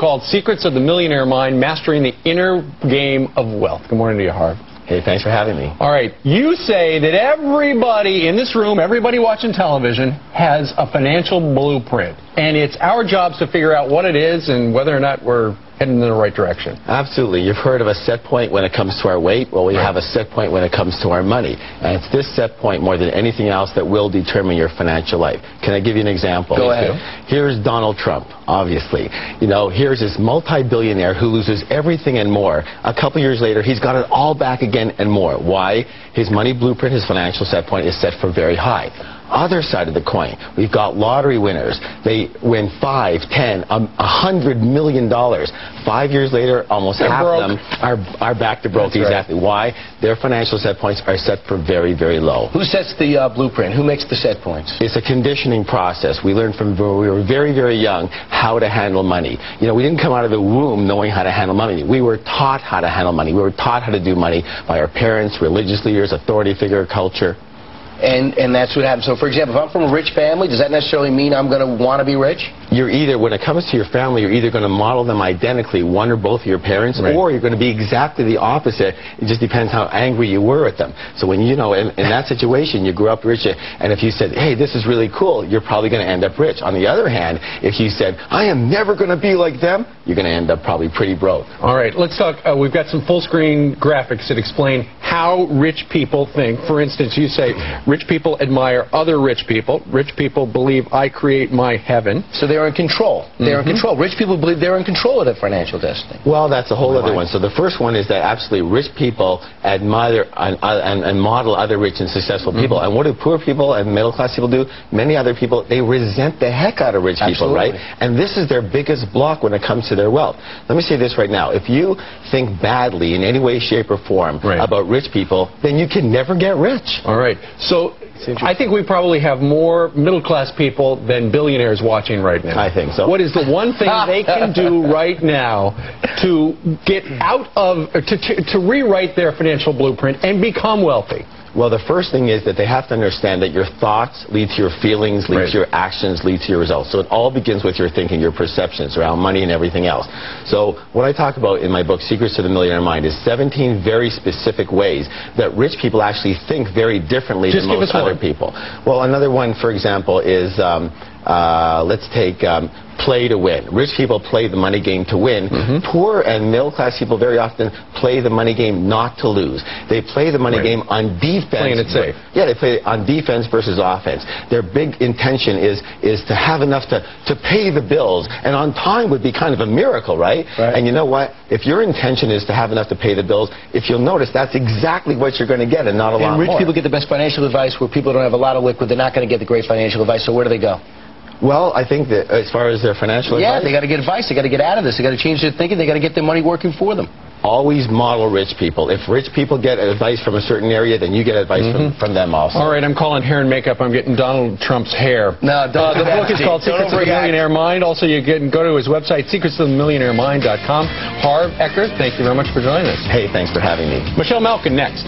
called Secrets of the Millionaire Mind, Mastering the Inner Game of Wealth. Good morning to you, Harv. Hey, thanks for having me. All right, you say that everybody in this room, everybody watching television, has a financial blueprint. And it's our jobs to figure out what it is and whether or not we're heading in the right direction. Absolutely. You've heard of a set point when it comes to our weight. Well, we have a set point when it comes to our money. And it's this set point more than anything else that will determine your financial life. Can I give you an example? Go ahead. Here's Donald Trump, obviously. You know, here's this multi-billionaire who loses everything and more. A couple years later, he's got it all back again and more. Why? His money blueprint, his financial set point is set for very high. Other side of the coin, we've got lottery winners. They win $5, $10, $100 million. 5 years later, almost half of them are back to broke. That's exactly. Right. Why? Their financial set points are set for very, very low. Who sets the blueprint? Who makes the set points? It's a conditioning process. We learned from when we were very, very young how to handle money. You know, we didn't come out of the womb knowing how to handle money. We were taught how to handle money. We were taught how to do money by our parents, religious leaders, authority figure, culture. And that's what happens. So, for example, if I'm from a rich family, does that necessarily mean I'm going to want to be rich? You're either, when it comes to your family, you're either going to model them identically, one or both of your parents, or you're going to be exactly the opposite. It just depends how angry you were at them. So when, you know, in that situation, you grew up rich, and if you said, hey, this is really cool, you're probably going to end up rich. On the other hand, if you said, I am never going to be like them, you're going to end up probably pretty broke. All right, let's talk. We've got some full-screen graphics that explain how rich people think. For instance, you say, rich people admire other rich people. Rich people believe I create my heaven. So they're in control. They're in control. Rich people believe they're in control of their financial destiny. Well, that's a whole other one. So the first one is that absolutely rich people admire and model other rich and successful people. And what do poor people and middle-class people do? Many other people, they resent the heck out of rich people, right? And this is their biggest block when it comes to their wealth. Let me say this right now. If you think badly in any way, shape, or form about rich people, then you can never get rich. All right. So I think we probably have more middle-class people than billionaires watching right now. I think so. What is the one thing they can do right now to get out of, to rewrite their financial blueprint and become wealthy? Well, the first thing is that they have to understand that your thoughts lead to your feelings, lead to your actions, lead to your results. So it all begins with your thinking, your perceptions around money and everything else. So what I talk about in my book, Secrets to the Millionaire Mind, is 17 very specific ways that rich people actually think very differently than most other people. Well, another one, for example, is let's take play to win. Rich people play the money game to win. Poor and middle-class people very often play the money game not to lose. They play the money game on defense. Playing it safe. Yeah, they play on defense versus offense. Their big intention is to have enough to pay the bills, and on time would be kind of a miracle, right? And you know what? If your intention is to have enough to pay the bills, if you'll notice, that's exactly what you're going to get and not a lot more. And rich people get the best financial advice where people don't have a lot of liquid. They're not going to get the great financial advice, so where do they go? Well, I think that as far as their financial advice... they got to get advice. They got to get out of this. They got to change their thinking. They got to get their money working for them. Always model rich people. If rich people get advice from a certain area, then you get advice from them also. All right, I'm calling hair and makeup. I'm getting Donald Trump's hair. No, the book is called Secrets of the Millionaire Mind. Also, you can go to his website, secretsofthemillionairemind.com. Harv Eckert, thank you very much for joining us. Hey, thanks for having me. Michelle Malkin next.